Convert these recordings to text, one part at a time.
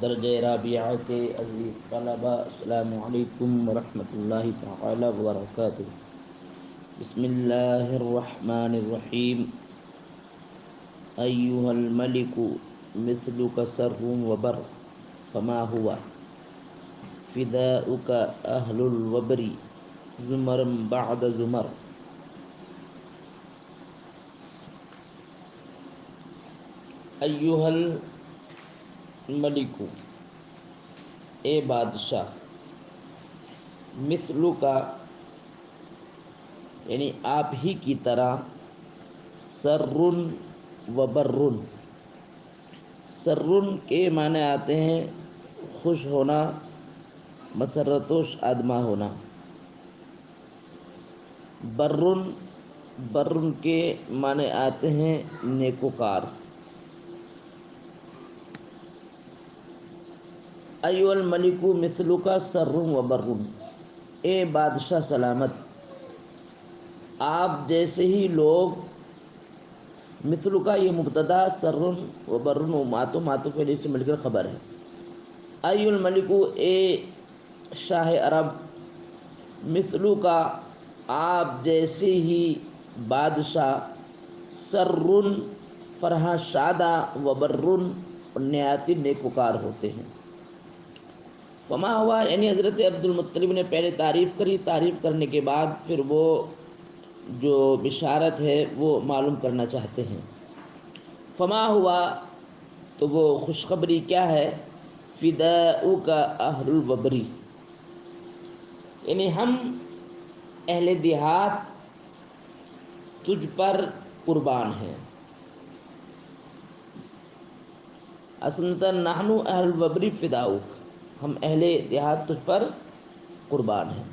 درجہ رابعہ کے عزیز طلبہ، السلام علیکم ورحمۃ اللہ تعالی وبرکاتہ۔ بسم اللہ الرحمن الرحیم۔ ایھا الملک مثلک سر وبر فما ہوا فداؤک اہل الوبر زمرا بعد زمر۔ ایھا الملک، اے بادشاہ، مثلک یعنی آپ ہی کی طرح، سر و بر، سر کے معنی آتے ہیں خوش ہونا، مسرت و شادماں ہونا، بر کے معنی آتے ہیں نیکوکار۔ ایھا الملک مثلک سر و بر، اے بادشاہ سلامت، آپ جیسے ہی لوگ، مثلک یہ مبتدا، سر و بر معطوف علیہ سے مل کر خبر ہے۔ ایھا الملک، اے شاہ عرب، مثلک آپ جیسے ہی بادشاہ، سر فرحاں شادہ، و بر نہایت نیکوکار ہوتے ہیں۔ فما ہوا یعنی حضرت عبد المطلب نے پہلے تعریف کری، تعریف کرنے کے بعد پھر وہ جو بشارت ہے وہ معلوم کرنا چاہتے ہیں۔ فما ہوا تو وہ خوشخبری کیا ہے، فداؤک اہل الوبر، یعنی ہم اہل دیہات تجھ پر قربان ہیں۔ اصلاً نحن اہل الوبر فداؤک، ہم اہل دیہات تجھ پر قربان ہیں۔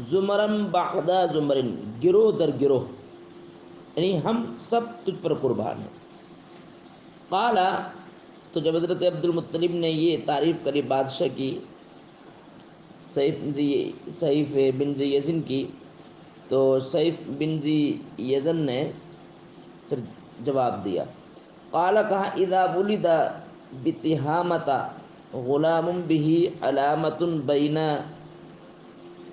زمرم بعد زمرن، گروہ در گروہ، یعنی ہم سب تجھ پر قربان ہیں۔ قال، تو جب حضرت عبد المطلب نے یہ تعریف کری بادشاہ کی، سیف بن ذی یزن کی، تو سیف بن ذی یزن نے پھر جواب دیا، قال کہا، اذا ولد بتہامۃ غلام بہ علامۃ بین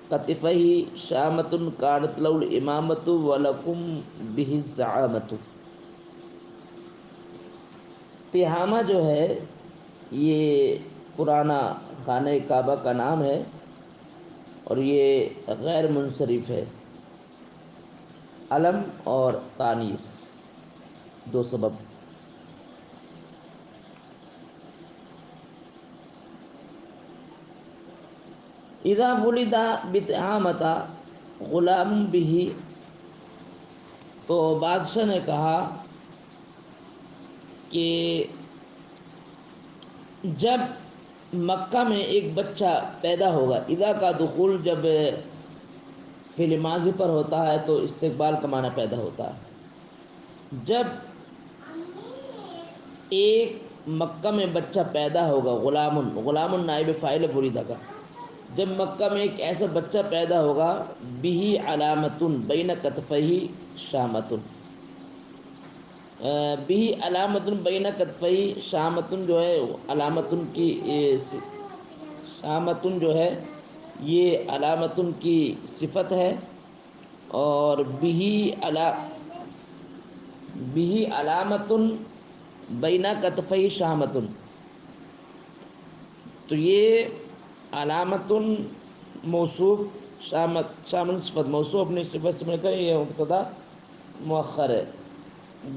کتفیہ شامۃ کانت لہ الامامۃ ولکم بہ الزعامۃ۔ تہامہ جو ہے یہ پرانا خانہ کعبہ کا نام ہے، اور یہ غیر منصرف ہے، علم اور تانیث دو سبب۔ اذا ولد بتہامۃ غلام بہ، تو بادشاہ نے کہا کہ جب مکہ میں ایک بچہ پیدا ہوگا، اذا کا دخول جب فعل ماضی پر ہوتا ہے تو استقبال کا معنی پیدا ہوتا ہے۔ جب ایک مکہ میں بچہ پیدا ہوگا، غلام نائب فاعل بریدہ کا، جب مکہ میں ایک ایسا بچہ پیدا ہوگا، بہ علامۃ بین کتفیہ شامۃ، بہ علامۃ بین کتفیہ شامۃ جو ہے علامۃ کی، شامۃ جو ہے یہ علامۃ کی صفت ہے، اور بہ علامۃ بین کتفیہ شامۃ، تو یہ علامۃ موصوف، شامل صفت، موصوف اپنی صفت سے مل کر یہ مبتدا مؤخر ہے،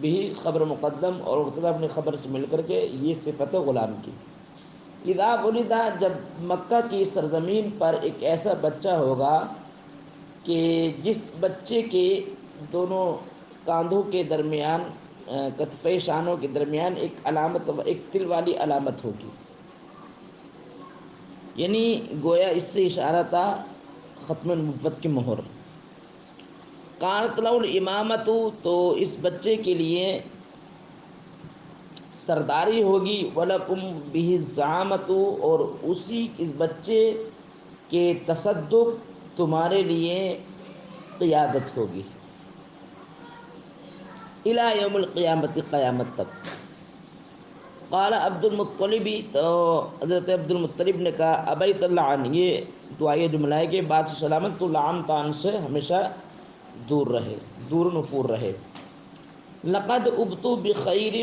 بھی خبر مقدم اور مبتدا اپنی خبر سے مل کر کے یہ صفت ہے غلام کی۔ اذا ولدا، جب مکہ کی سرزمین پر ایک ایسا بچہ ہوگا کہ جس بچے کے دونوں کاندھوں کے درمیان، کتفِ شانوں کے درمیان ایک علامت، ایک تل والی علامت ہوگی، یعنی گویا اس سے اشارہ تھا ختم نبوت کی مہر۔ کانت لہ الامامۃ، تو اس بچے کے لیے سرداری ہوگی، ولکم بہ الزعامۃ، اور اسی اس بچے کے تصدق تمہارے لیے قیادت ہوگی، الی یوم القیامت، قیامت تک۔ قال عبد المطلبی، تو حضرت عبد المطلب نے کہا ابیت اللعن، یہ دعائیہ جملہ ہے کہ بات سے سلامت تو لعن تان سے ہمیشہ دور رہے، دور نفور رہے۔ لقد ابتو بخیر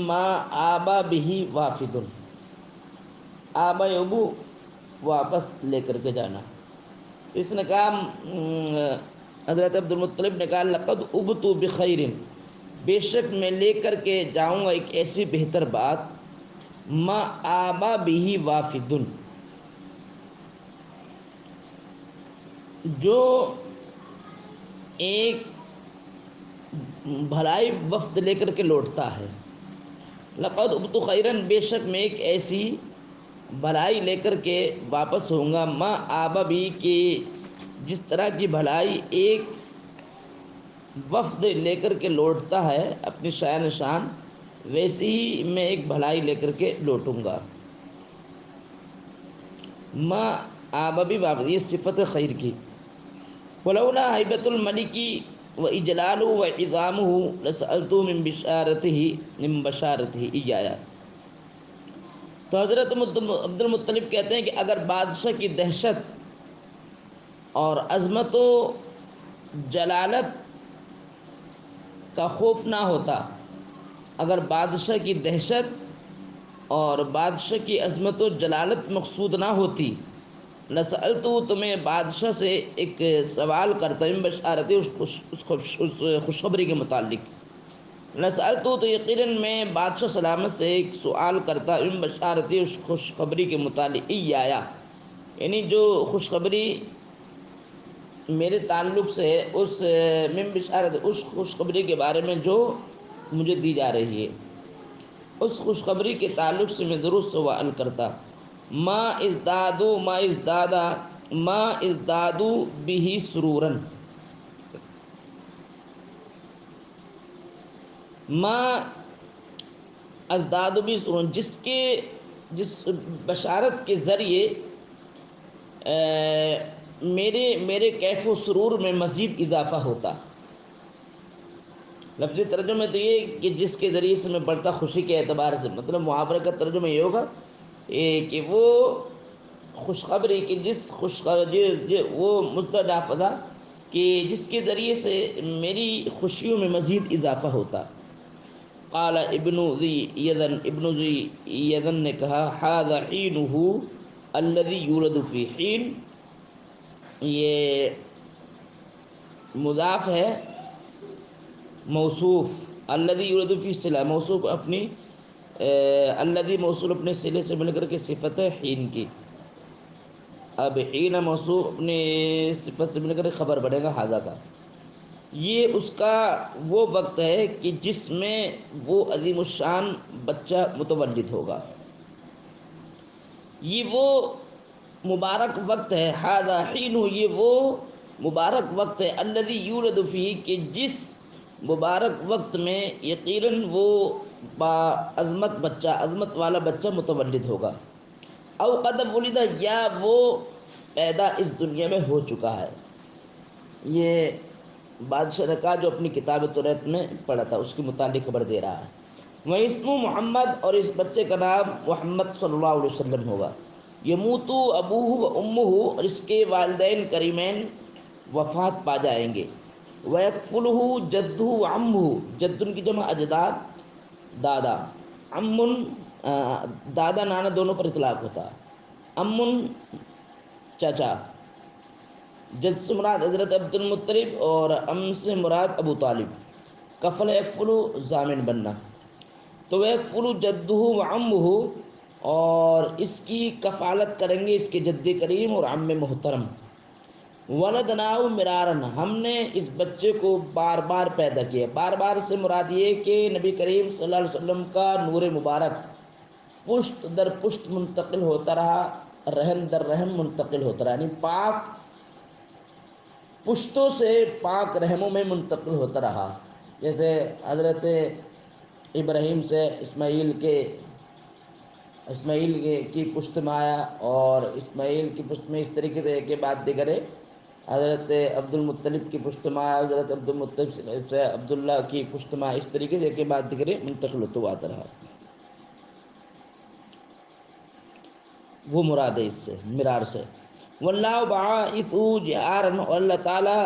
ما آبا به وافد، آبا ابو واپس لے کر کے جانا۔ اس نے کہا حضرت عبد المطلب نے کہا لقد ابتو بخیر، بے شک میں لے کر کے جاؤں گا ایک ایسی بہتر بات، ما آبا بھی وافدن، جو ایک بھلائی وفد لے کر کے لوٹتا ہے۔ لقد ابتو خیرن، بے شک میں ایک ایسی بھلائی لے کر کے واپس ہوں گا، ما آبا بھی، کہ جس طرح کی بھلائی ایک وفد لے کر کے لوٹتا ہے اپنی شاہ نشان، ویسے ہی میں ایک بھلائی لے کر کے لوٹوں گا۔ ما آبابی واپس، یہ صفت خیر کی۔ ولولا ہیبت الملکی و اجلالہ و عظامہ لسألت من بشارتہ ایایا۔ تو حضرت عبد المطلب کہتے ہیں کہ اگر بادشاہ کی دہشت اور عظمت و جلالت کا خوف نہ ہوتا، اگر بادشاہ کی دہشت اور بادشاہ کی عظمت و جلالت مقصود نہ ہوتی، لسألتو، تو میں بادشاہ سے ایک سوال کرتا ہوں، بشارت اس خوشخبری کے متعلق۔ لسألتو، تو یقیناً میں بادشاہ سلامت سے ایک سوال کرتا ہوں، بشارت اس خوشخبری کے متعلق، ایایا، یعنی جو خوشخبری میرے تعلق سے ہے، اس من بشارت، اس خوشخبری کے بارے میں جو مجھے دی جا رہی ہے، اس خوشخبری کے تعلق سے میں ضرور سوال کرتا۔ ما ازدادو بھی سرورن، ما ازدادو بھی سرورن، جس بشارت کے ذریعے میرے کیف و سرور میں مزید اضافہ ہوتا۔ لفظی ترجمہ تو یہ کہ جس کے ذریعے سے میں بڑھتا خوشی کے اعتبار سے، مطلب محاورے کا ترجمہ یہ ہوگا کہ وہ خوشخبری کہ وہ مزداد نافذہ کہ جس کے ذریعے سے میری خوشیوں میں مزید اضافہ ہوتا۔ قال ابن ذی یذن نے کہا ھذا حینہ الذی یولد فی حین، یہ مضاف ہے، موصوف الذی یولد فی صلہ، موصوف اپنی الذی موصول اپنے صلے سے مل کر کے صفت ہے حین کی۔ اب حین موصوف اپنے صفت سے مل کر خبر بنے گا ھذا کا، یہ اس کا وہ وقت ہے کہ جس میں وہ عظیم الشان بچہ متولد ہوگا، یہ وہ مبارک وقت ہے، ھذا حین، یہ وہ مبارک وقت ہے، الذی یولد فیہ، کہ جس مبارک وقت میں یقیناً وہ عظمت بچہ، عظمت والا بچہ متولد ہوگا۔ او قد ولد، یا وہ پیدا اس دنیا میں ہو چکا ہے۔ یہ بادشاہ نے کہا جو اپنی کتاب طریت میں پڑھا تھا، اس کے متعلق خبر دے رہا ہے۔ وہ اسم محمد، اور اس بچے کا نام محمد صلی اللہ علیہ وسلم ہوگا۔ یموت ابوہ و امہ، اور اس کے والدین کریمین وفات پا جائیں گے۔ وَيَكْفُلُهُ جَدُّهُ وَعَمُّهُ، جد کی جمع اجداد، دادا، عمن دادا نانا دونوں پر اطلاق ہوتا، امن چچا، جد سے مراد حضرت عبد المطلب اور ام سے مراد ابو طالب۔ کفل یکفل ضامن بننا، تو یکفل جدہ وعمہ، اور اس کی کفالت کریں گے اس کے جد کریم اور عم محترم۔ ولدناہ مرارن، ہم نے اس بچے کو بار بار پیدا کیا، بار بار سے مراد یہ کہ نبی کریم صلی اللہ علیہ وسلم کا نور مبارک پشت در پشت منتقل ہوتا رہا، رحم در رحم منتقل ہوتا رہا، یعنی پاک پشتوں سے پاک رحموں میں منتقل ہوتا رہا۔ جیسے حضرت ابراہیم سے اسماعیل کی پشت میں آیا، اور اسماعیل کی پشت میں اس طریقے سے کے بعد دیگر حضرت عبد المطلب کی پشت میں آیا، حضرت عبد المطلب سے عبداللہ کی پشت میں آیا، اس طریقے سے کے بعد دیگر منتقل ہوتا آتا رہا۔ وہ مراد ہے اس سے مرار سے. واللہ باعث جہارن، اور اللہ تعالیٰ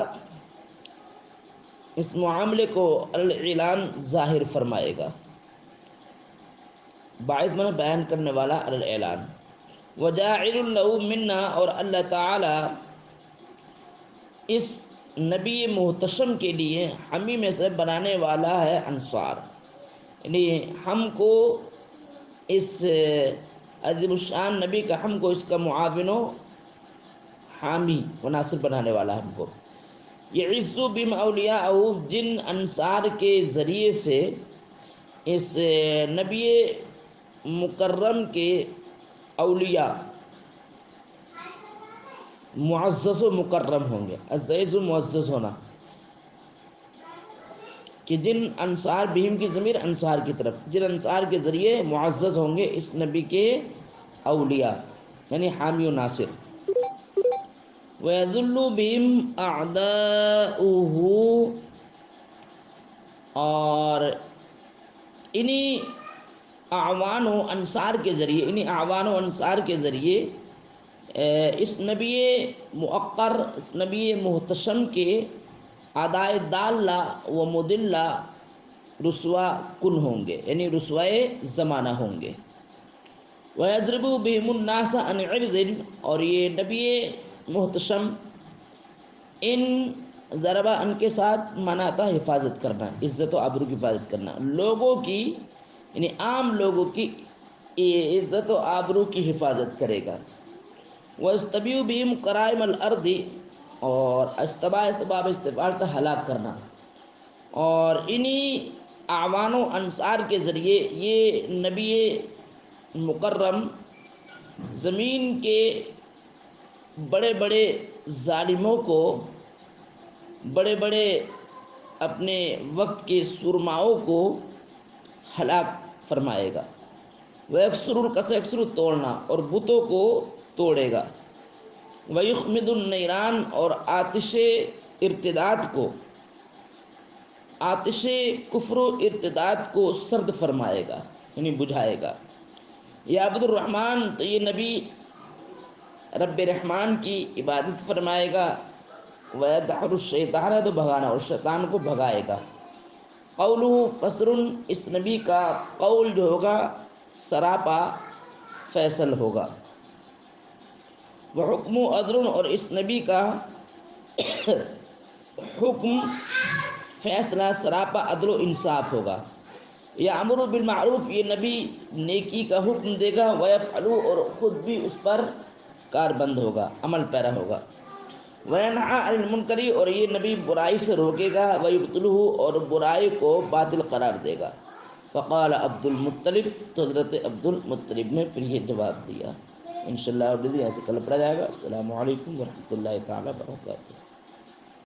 اس معاملے کو الاعلان ظاہر فرمائے گا. باعث میں بیان کرنے والا، الاعلان. وجاعل له منا، اور اللہ تعالیٰ اس نبی محتشم کے لیے ہمیں میں سے بنانے والا ہے انصار، یعنی ہم کو اس عظیم الشان نبی کا، ہم کو اس کا معاون و حامی و ناصر بنانے والا ہم کو. یعز بہم اولیاء، جن انصار کے ذریعے سے اس نبی مکرم کے اولیاء معزز و مکرم ہوں گے. عزیز و معزز ہونا، کہ جن انصار، بہم کی ضمیر انصار کی طرف، جن انصار کے ذریعے معزز ہوں گے اس نبی کے اولیاء، یعنی حامی و ناصر. وَيَذُلُّ بِهِمْ أَعْدَاؤُهُ، اور انہی اعوان و انصار کے ذریعے، انہی اعوان و انصار کے ذریعے اس نبی مؤقر، اس نبی محتشم کے اعدائے دالہ و مدلہ رسوا کن ہوں گے، یعنی رسوائے زمانہ ہوں گے. وَيَضْرِبُ بِهِمُ النَّاسَ عَنْ عِرْضٍ، اور یہ نبی محتشم ان ضربہ ان کے ساتھ مناتا حفاظت کرنا، عزت و آبرو کی حفاظت کرنا، لوگوں کی یعنی عام لوگوں کی عزت و آبرو کی حفاظت کرے گا. وَاسْتَبِيُّ بِهِمْ قَرَائِمَ الْأَرْضِ، اور استباب استفال سے ہلاک کرنا. اور انہی اعوان و انصار کے ذریعے یہ نبی مکرم زمین کے بڑے بڑے ظالموں کو، بڑے بڑے اپنے وقت کے سرماؤں کو ہلاک فرمائے گا. وَيَكْسُرُ الْقَسَيْكْسُرُ، توڑنا، اور بتوں کو توڑے گا. وَيُخْمِدُ النِّيرَانَ، اور آتش ارتداد کو، آتش کفر و ارتداد کو سرد فرمائے گا، یعنی بجھائے گا. یا عبد الرحمن، تو یہ نبی رب رحمان کی عبادت فرمائے گا. وَيَدْحَرُ الشَّيْطَانَ، تو بھگانا، اور شیطان کو بھگائے گا. قولہ فسر، اس نبی کا قول جو ہوگا سراپا فیصل ہوگا. وحکم عدل، اور اس نبی کا حکم فیصلہ سراپا عدل و انصاف ہوگا. یامر بالمعروف، یہ نبی نیکی کا حکم دے گا. ویفعل، اور خود بھی اس پر کار بند ہوگا، عمل پیرا ہوگا. وینہی عن المنکر، اور یہ نبی برائی سے روکے گا. ویبطلہ، اور برائی کو باطل قرار دے گا. فقال عبد المطلب، تو حضرت عبد المطلب نے پھر یہ جواب دیا. انشاءاللہ یہاں سے کل پڑھا جائے گا. السلام علیکم ورحمۃ اللہ تعالیٰ وبرکاتہ.